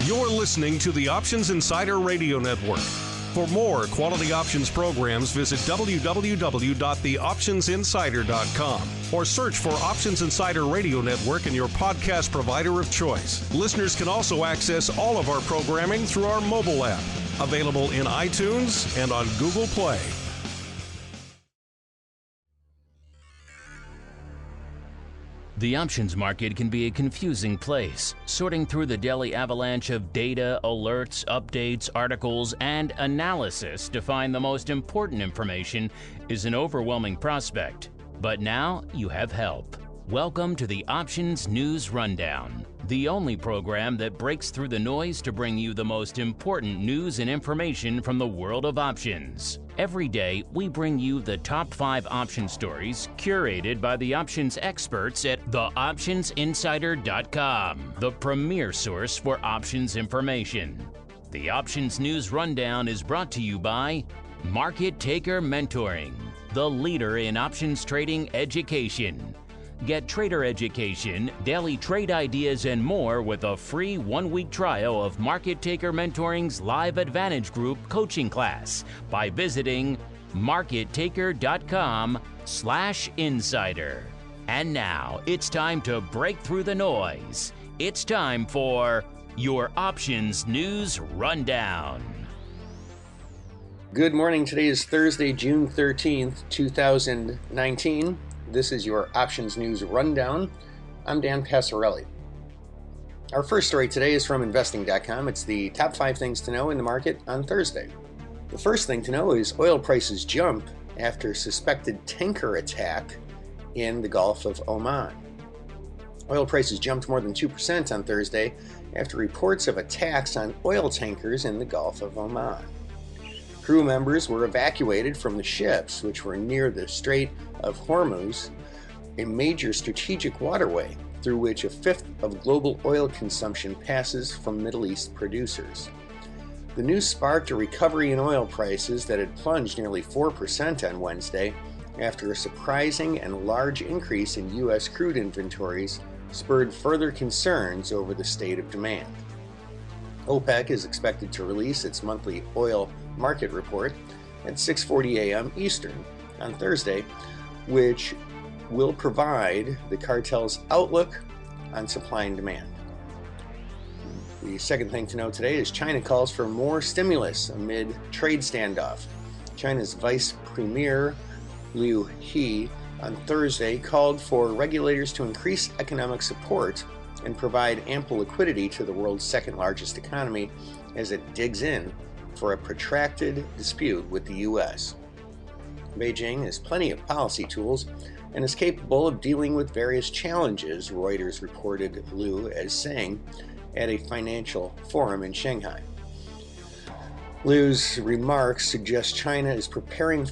You're listening to the Options Insider Radio Network. For more quality options programs, visit www.theoptionsinsider.com or search for Options Insider Radio Network in your podcast provider of choice. Listeners can also access all of our programming through our mobile app, available in iTunes and on Google Play. The options market can be a confusing place. Sorting through the daily avalanche of data, alerts, updates, articles, and analysis to find the most important information is an overwhelming prospect. But now you have help. Welcome to the Options News Rundown, the only program that breaks through the noise to bring you the most important news and information from the world of options. Every day, we bring you the top 5 option stories curated by the options experts at theoptionsinsider.com, the premier source for options information. The Options News Rundown is brought to you by Market Taker Mentoring, the leader in options trading education. Get trader education, daily trade ideas, and more with a free 1-week trial of Market Taker Mentoring's Live Advantage Group coaching class by visiting markettaker.com/insider. And now it's time to break through the noise. It's time for your Options News Rundown. Good morning. Today is Thursday, June 13th, 2019. This is your Options News Rundown. I'm Dan Passarelli. Our first story today is from investing.com. It's the top 5 things to know in the market on Thursday. The first thing to know is oil prices jump after suspected tanker attack in the Gulf of Oman. Oil prices jumped more than 2% on Thursday after reports of attacks on oil tankers in the Gulf of Oman. Crew members were evacuated from the ships, which were near the Strait of Hormuz, a major strategic waterway through which a fifth of global oil consumption passes from Middle East producers. The news sparked a recovery in oil prices that had plunged nearly 4% on Wednesday after a surprising and large increase in U.S. crude inventories spurred further concerns over the state of demand. OPEC is expected to release its monthly oil market report at 6:40 a.m. Eastern on Thursday, which will provide the cartel's outlook on supply and demand. The second thing to know today is China calls for more stimulus amid trade standoff. China's Vice Premier Liu He on Thursday called for regulators to increase economic support and provide ample liquidity to the world's second largest economy as it digs in for a protracted dispute with the U.S. Beijing has plenty of policy tools and is capable of dealing with various challenges, Reuters reported Liu as saying at a financial forum in Shanghai. Liu's remarks suggest China is preparing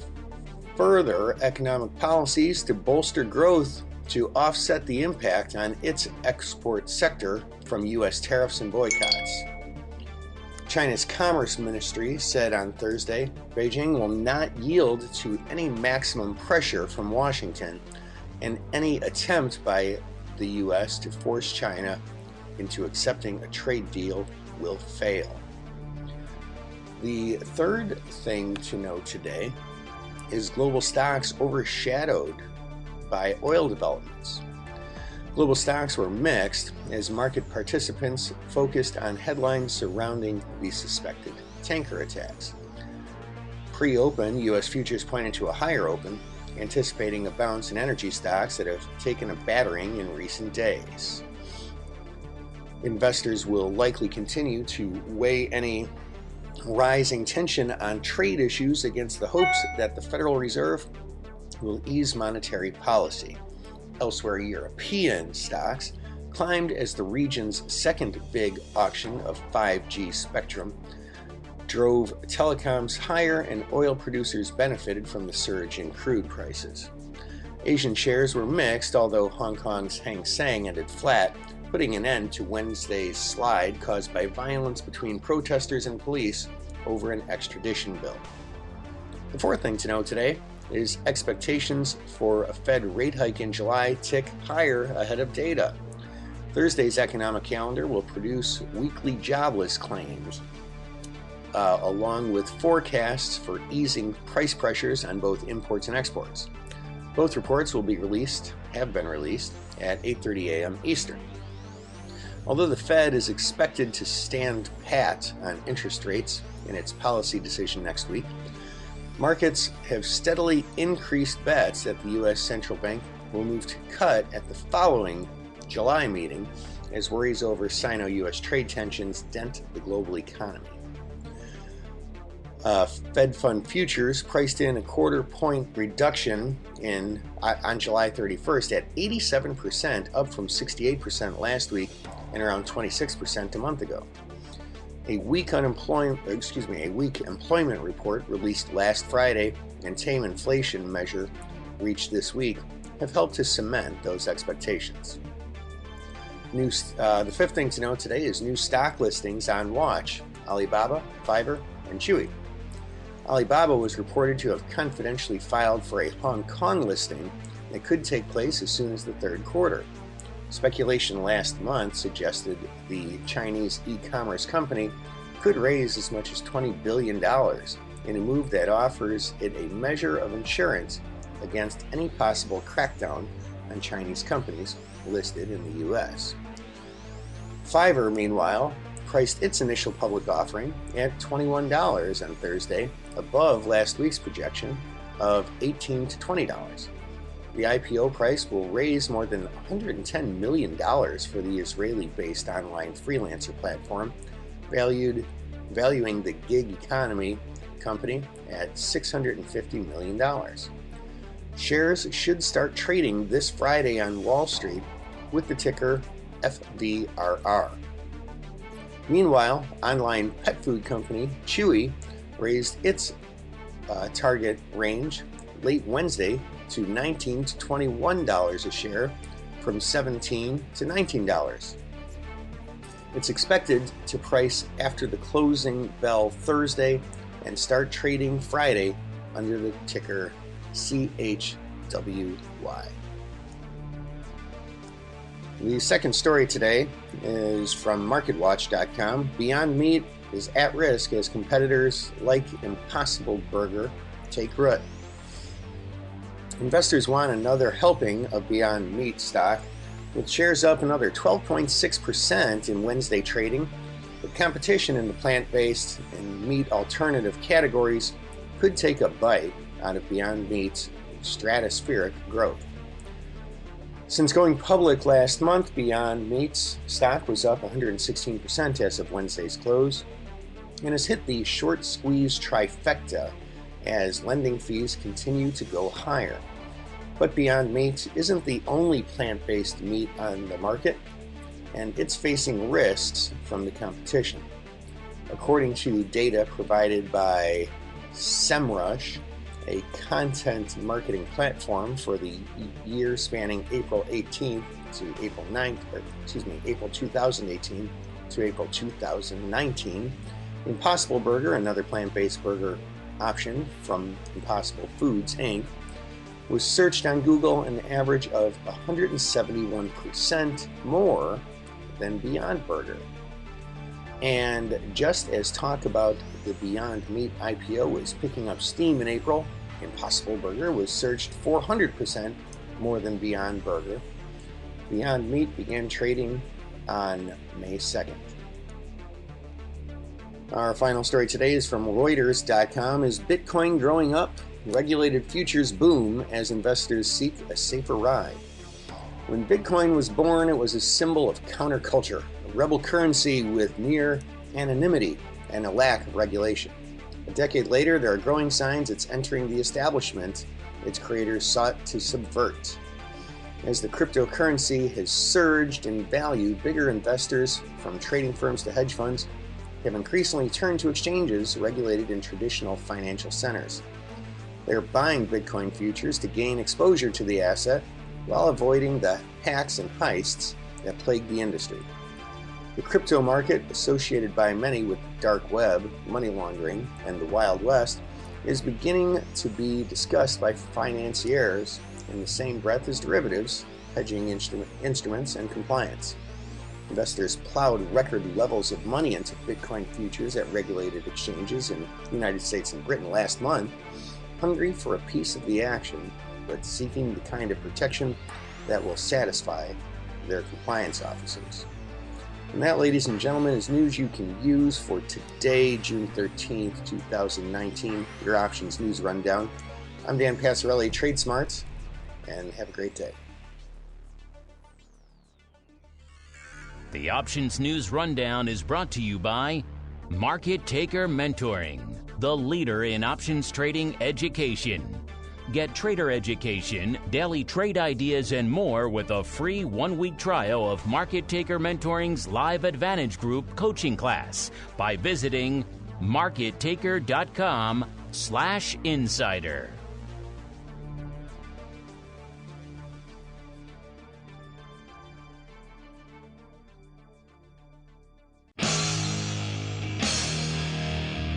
further economic policies to bolster growth to offset the impact on its export sector from U.S. tariffs and boycotts. China's Commerce Ministry said on Thursday, Beijing will not yield to any maximum pressure from Washington, and any attempt by the U.S. to force China into accepting a trade deal will fail. The third thing to know today is global stocks overshadowed by oil developments. Global stocks were mixed as market participants focused on headlines surrounding the suspected tanker attacks. Pre-open, U.S. futures pointed to a higher open, anticipating a bounce in energy stocks that have taken a battering in recent days. Investors will likely continue to weigh any rising tension on trade issues against the hopes that the Federal Reserve will ease monetary policy. Elsewhere, European stocks climbed as the region's second big auction of 5G spectrum drove telecoms higher and oil producers benefited from the surge in crude prices. Asian shares were mixed, although Hong Kong's Hang Seng ended flat, putting an end to Wednesday's slide caused by violence between protesters and police over an extradition bill. The fourth thing to know today is expectations for a Fed rate hike in July tick higher ahead of data. Thursday's economic calendar will produce weekly jobless claims, along with forecasts for easing price pressures on both imports and exports. Both reports have been released at 8:30 a.m. Eastern. Although the Fed is expected to stand pat on interest rates in its policy decision next week, markets have steadily increased bets that the U.S. Central Bank will move to cut at the following July meeting as worries over Sino-U.S. trade tensions dent the global economy. Fed fund futures priced in a quarter-point reduction on July 31st at 87%, up from 68% last week and around 26% a month ago. A weak employment report released last Friday and tame inflation measure reached this week have helped to cement those expectations. The fifth thing to note today is new stock listings on watch: Alibaba, Fiverr, and Chewy. Alibaba was reported to have confidentially filed for a Hong Kong listing that could take place as soon as the third quarter. Speculation last month suggested the Chinese e-commerce company could raise as much as $20 billion in a move that offers it a measure of insurance against any possible crackdown on Chinese companies listed in the U.S. Fiverr, meanwhile, priced its initial public offering at $21 on Thursday, above last week's projection of $18 to $20. The IPO price will raise more than $110 million for the Israeli-based online freelancer platform, valuing the gig economy company at $650 million. Shares should start trading this Friday on Wall Street with the ticker FVRR. Meanwhile, online pet food company Chewy raised its target range late Wednesday to $19 to $21 a share from $17 to $19. It's expected to price after the closing bell Thursday and start trading Friday under the ticker CHWY. The second story today is from MarketWatch.com. Beyond Meat is at risk as competitors like Impossible Burger take root. Investors want another helping of Beyond Meat stock, with shares up another 12.6% in Wednesday trading. The competition in the plant-based and meat alternative categories could take a bite out of Beyond Meat's stratospheric growth. Since going public last month, Beyond Meat's stock was up 116% as of Wednesday's close and has hit the short squeeze trifecta as lending fees continue to go higher. But Beyond Meat isn't the only plant-based meat on the market, and it's facing risks from the competition. According to data provided by SEMrush, a content marketing platform for the year spanning April 18th to April 2018 to April 2019, Impossible Burger, another plant-based burger option from Impossible Foods, Inc., was searched on Google an average of 171% more than Beyond Burger. And just as talk about the Beyond Meat IPO was picking up steam in April, Impossible Burger was searched 400% more than Beyond Burger. Beyond Meat began trading on May 2nd. Our final story today is from Reuters.com. Is Bitcoin growing up? Regulated futures boom as investors seek a safer ride. When Bitcoin was born, it was a symbol of counterculture, a rebel currency with near anonymity and a lack of regulation. A decade later, there are growing signs it's entering the establishment its creators sought to subvert. As the cryptocurrency has surged in value, bigger investors, from trading firms to hedge funds, have increasingly turned to exchanges regulated in traditional financial centers. They're buying Bitcoin futures to gain exposure to the asset while avoiding the hacks and heists that plague the industry. The crypto market, associated by many with the dark web, money laundering, and the Wild West, is beginning to be discussed by financiers in the same breath as derivatives, hedging instruments, and compliance. Investors plowed record levels of money into Bitcoin futures at regulated exchanges in the United States and Britain last month, hungry for a piece of the action, but seeking the kind of protection that will satisfy their compliance officers. And that, ladies and gentlemen, is news you can use for today, June 13th, 2019, your Options News Rundown. I'm Dan Passarelli, Trade Smarts, and have a great day. The Options News Rundown is brought to you by Market Taker Mentoring, the leader in options trading education. Get trader education, daily trade ideas, and more with a free 1-week trial of Market Taker Mentoring's Live Advantage Group coaching class by visiting markettaker.com/insider.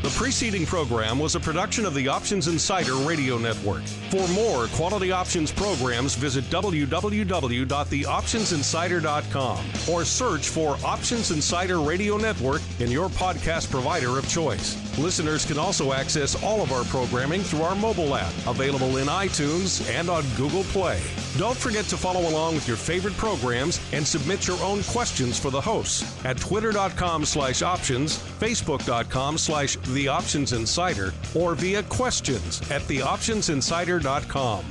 The preceding program was a production of the Options Insider Radio Network. For more quality options programs, visit www.theoptionsinsider.com or search for Options Insider Radio Network in your podcast provider of choice. Listeners can also access all of our programming through our mobile app, available in iTunes and on Google Play. Don't forget to follow along with your favorite programs and submit your own questions for the hosts at twitter.com/options, facebook.com/theoptionsinsider, or via questions at theoptionsinsider.com.